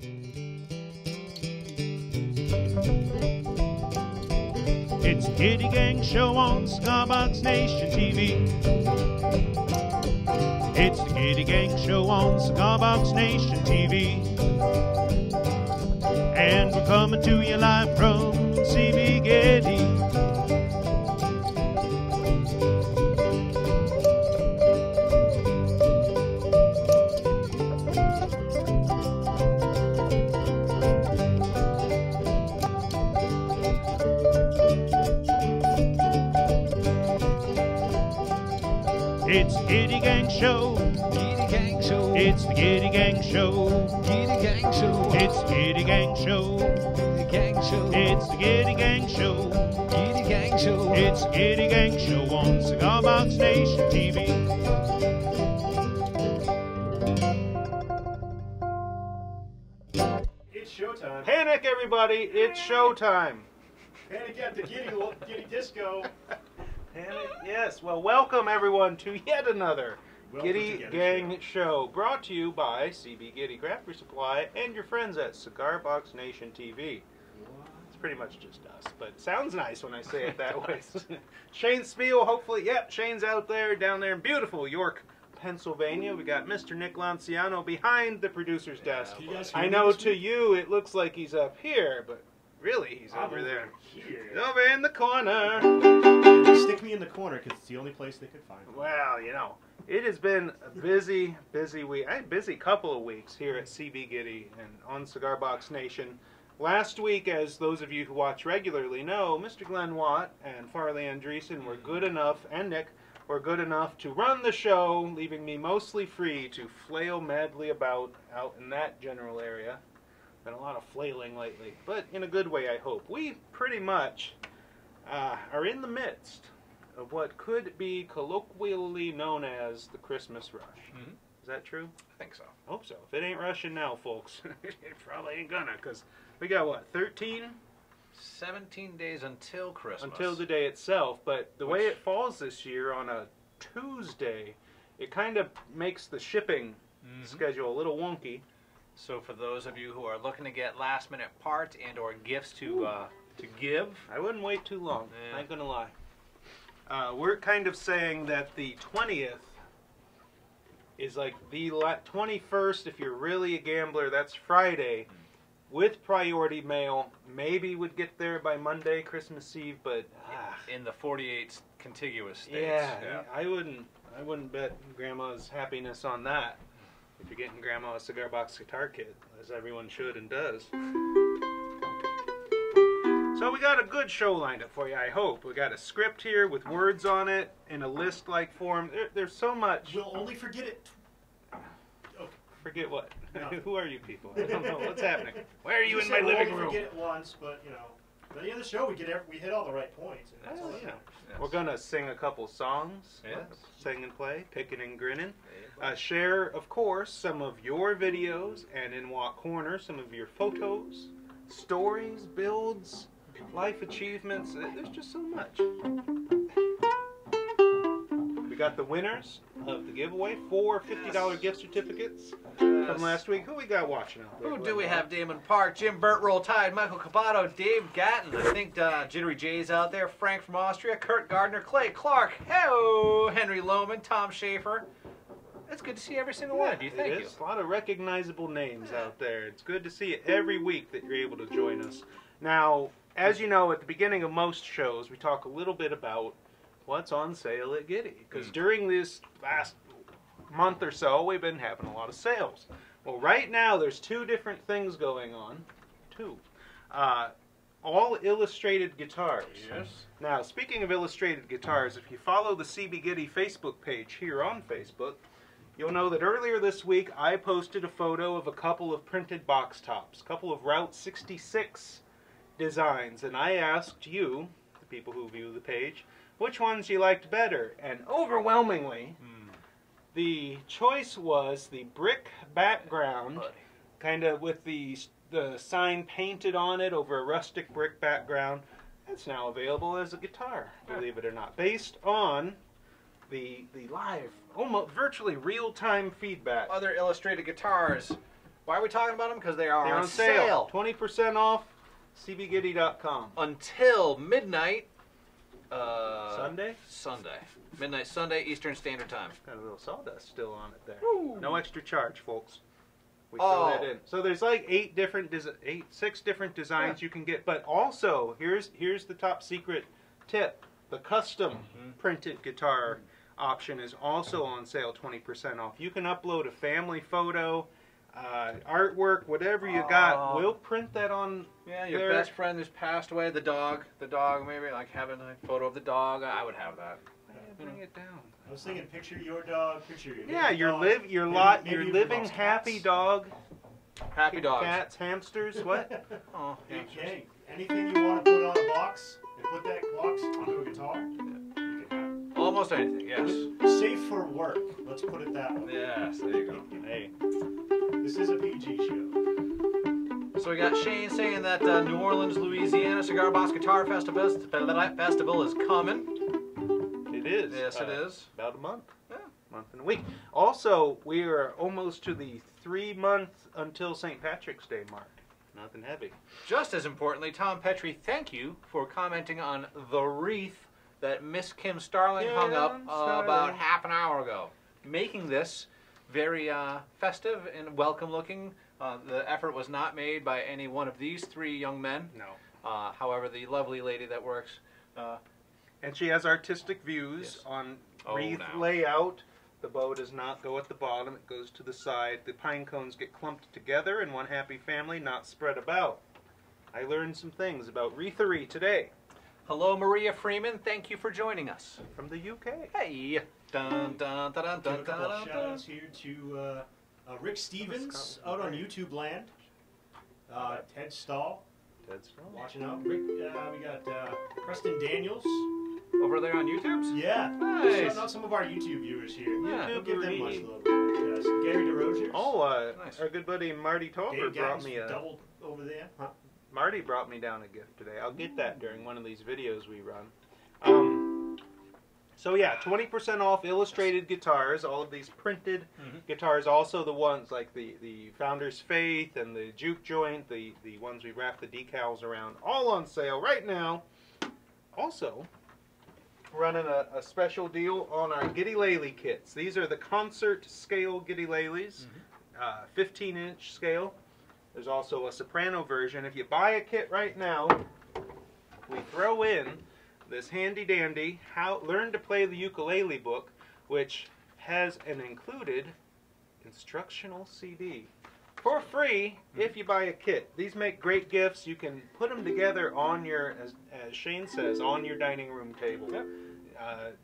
It's the Gitty Gang Show on Cigar Nation TV. It's the Gitty Gang Show on Cigar Nation TV. And we're coming to you live from CB Gitty. It's the Gitty Gang Show. Gitty Gang Show. It's the Gitty Gang Show. Gitty Gang Show. It's the Gitty Gang Show. Gitty Gang Show. It's the Gitty Gang Show. Gitty Gang Show. It's the Gitty Gang Show on Cigar Nation TV. It's showtime. Panic, everybody! It's showtime. Panic at the Giddy Disco. Panic, yes. Well, welcome everyone to yet another Welcome to Gitty Gitty Gang Show, brought to you by CB Gitty Craft Beer Supply and your friends at Cigar Box Nation TV. It's pretty much just us, but it sounds nice when I say it that way. Shane Spiel, hopefully, yep, Shane's out there, down there in beautiful York, Pennsylvania. We got Mr. Nick Lanciano behind the producer's desk. Can you guys hear I me know this to week? you it looks like he's up here, but really he's over there. Here. Over in the corner. They stick me in the corner because it's the only place they could find me. Well, you know, it has been a busy week. A busy couple of weeks here at CB Gitty and on Cigar Box Nation. Last week, as those of you who watch regularly know, Mr. Glenn Watt and Farley Andreessen were good enough, and Nick were good enough to run the show, leaving me mostly free to flail madly about out in that general area. Been a lot of flailing lately, but in a good way, I hope. We pretty much are in the midst of what could be colloquially known as the Christmas rush. Mm-hmm. Is that true? I think so. Hope so. If it ain't rushing now, folks, it probably ain't gonna, because we got, what, 13? 17 days until Christmas. Until the day itself, but the way it falls this year on a Tuesday, it kind of makes the shipping schedule a little wonky. So for those of you who are looking to get last-minute parts and or gifts to give, I wouldn't wait too long, Yeah. I ain't gonna lie. We're kind of saying that the 20th is like the 21st, if you're really a gambler, that's Friday, with priority mail. Maybe would get there by Monday, Christmas Eve, but in the 48 contiguous states. yeah, I wouldn't bet Grandma's happiness on that. If you're getting Grandma a cigar box guitar kit, as everyone should and does. So we got a good show lined up for you, I hope. We got a script here with words on it in a list-like form. There's so much. We'll only forget it. Forget what? No. Who are you people? I don't know. What's happening? Why are you in my We'll living only room? forget it once, but you know, by the end of the show, we hit all the right points. And that's all that Yeah. matters. Yes. We're gonna sing a couple songs. Yes. Sing and play, picking and grinning. Share, of course, some of your videos, and in Walk Corner, some of your photos, stories, builds, life achievements. There's just so much. We got the winners of the giveaway, 4 $50 gift certificates from last week. Who we got watching out there? Who do we have? Damon Park, Jim Burt, Roll Tide, Michael Capato, Dave Gatton, I think Jittery J's out there, Frank from Austria, Kurt Gardner, Clay Clark, hello, Henry Lohman, Tom Schaefer. It's good to see every single one of you. Thank It you. is. A lot of recognizable names out there. It's good to see it every week that you're able to join us. Now, as you know, at the beginning of most shows, we talk a little bit about what's on sale at Gitty. Because during this last month or so, we've been having a lot of sales. Well, right now, there's 2 different things going on. 2. All illustrated guitars. Yes. Now, speaking of illustrated guitars, if you follow the CB Gitty Facebook page here on Facebook, you'll know that earlier this week I posted a photo of a couple of printed box tops, a couple of Route 66 designs, and I asked you, the people who view the page, which ones you liked better, and overwhelmingly, the choice was the brick background, kind of with the sign painted on it over a rustic brick background. It's now available as a guitar, believe it or not, based on the live, almost virtually real-time feedback. Other illustrated guitars Why are we talking about them? Because they are They're on sale. 20% off. cbgitty.com. Until midnight. Sunday? Sunday. Midnight Sunday, Eastern Standard Time. Got a little sawdust still on it there. Woo. No extra charge, folks. We throw that in. So there's like 6 different designs you can get. But also, here's the top secret tip. The custom printed guitar option is also on sale, 20% off. You can upload a family photo, artwork, whatever you got. We'll print that on. Yeah, your best friend who's passed away, the dog maybe, like having a photo of the dog. I would have that. Bring it down. I was thinking, picture your dog, picture your your dog. your living happy cats. dog. Happy dogs. Cats, hamsters, what? Oh, Hey, anything you want to put on a box and put that box onto a guitar, you can have. Almost anything, yes. Safe for work. Let's put it that way. Yes, there you go. Hey. This is a PG show. So we got Shane saying that New Orleans, Louisiana Cigar Box Guitar Festival is coming. It is. Yes, it is. About a month. Yeah. Month and a week. Also, we are almost to the 3-month until St. Patrick's Day mark. Nothing heavy. Just as importantly, Tom Petrie, thank you for commenting on the wreath that Miss Kim Starling hung up about half an hour ago. Making this very festive and welcome looking. The effort was not made by any one of these 3 young men. No. However, the lovely lady that works... And she has artistic views on wreath layout. The bow does not go at the bottom, it goes to the side. The pine cones get clumped together in one happy family, not spread about. I learned some things about wreathery today. Hello, Maria Freeman. Thank you for joining us. From the UK. Hey. Dun, dun, dun, dun, Give a dun, couple dun, shout dun. outs here to Rick Stevens out on YouTube land. Ted Stahl. Watching out. Rick, we got Preston Daniels. Over there on YouTube? Yeah. Nice. Shouting out some of our YouTube viewers here. Yeah. Don't give them much love. Yes. Gary DeRosiers. Oh, Nice. Our good buddy Marty Tolbert Dave brought Gaddens me a... doubled over there. Huh? Marty brought me down a gift today. I'll get that during one of these videos we run. So yeah, 20% off illustrated guitars. All of these printed guitars. Also the ones like the Founder's Faith and the Juke Joint. The ones we wrap the decals around. All on sale right now. Also, running a special deal on our Gitty Lely kits. These are the concert scale Gitty Lelys. 15-inch scale. There's also a soprano version. If you buy a kit right now, we throw in this handy-dandy Learn to Play the Ukulele book, which has an included instructional CD for free if you buy a kit. These make great gifts. You can put them together on your, as Shane says, on your dining room table. Yep.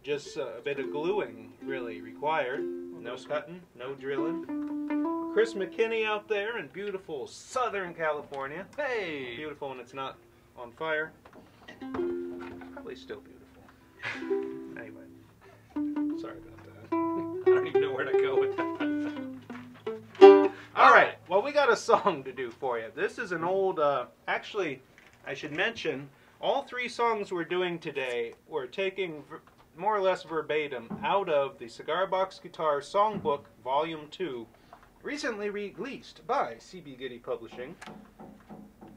Just a bit of gluing really required. No cutting, no drilling. Chris McKinney out there in beautiful Southern California. Hey! Beautiful when it's not on fire. Probably still beautiful. Anyway, sorry about that. I don't even know where to go with that. All right, well, we got a song to do for you. This is an old, actually, I should mention, all 3 songs we're doing today we're taking more or less verbatim out of the Cigar Box Guitar Songbook Volume 2, recently released by CB Gitty Publishing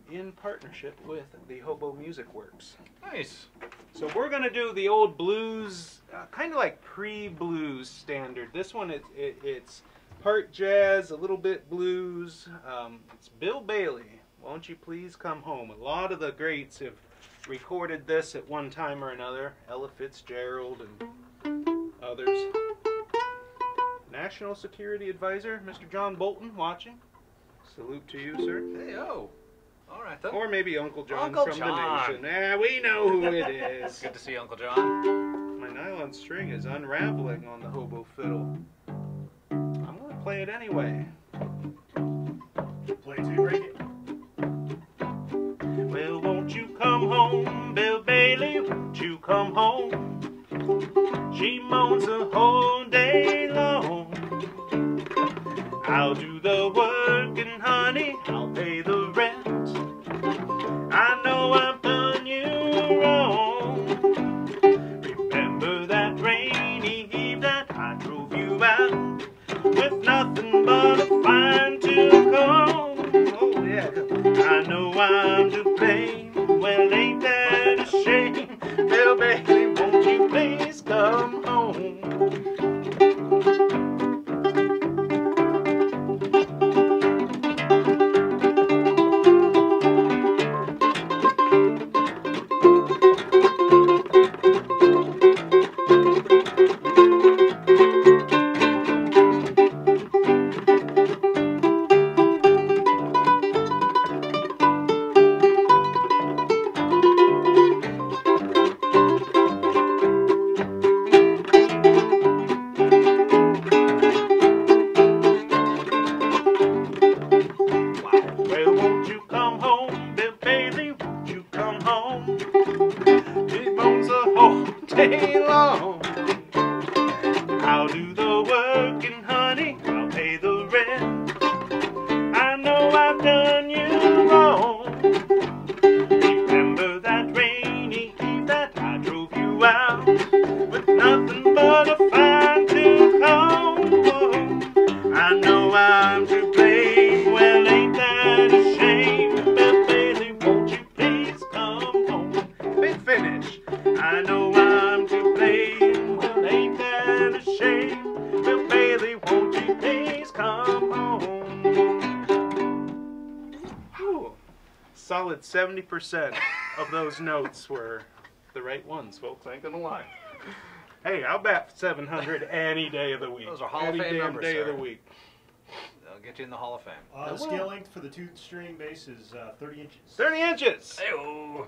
in partnership with the Hobo Music Works. Nice. So we're going to do the old blues, kind of like pre-blues standard. This one, it's part jazz, a little bit blues. It's Bill Bailey, Won't You Please Come Home. A lot of the greats have recorded this at one time or another. Ella Fitzgerald and others. National Security Advisor, Mr. John Bolton, watching. Salute to you, sir. Hey-o. All right, then. Or maybe Uncle John Uncle from John. the nation. We know who it is. Good to see you, Uncle John. My nylon string is unraveling on the hobo fiddle. I'm going to play it anyway. Play to break it. Well, won't you come home, Bill Bailey? Won't you come home? She moans the whole day long. I'll do the work and honey, I'll pay the rent. I know I've done you wrong. Remember that rainy eve that I drove you out with nothing but a fine to come. know I'm to blame. Well, ain't that a shame? Bill Bailey, won't you please come home? Big finish. I know I'm to blame. Well, ain't that a shame? Bill Bailey, won't you please come home? Ooh, solid 70% of those notes were the right ones, folks. Ain't gonna lie. Hey, I'll bat 700 any day of the week. Those are Hall of any Fame damn numbers, day sir. of the week. They'll get you in the Hall of Fame. The scale length for the 2-string bass is 30 inches. 30 inches! Hey-oh.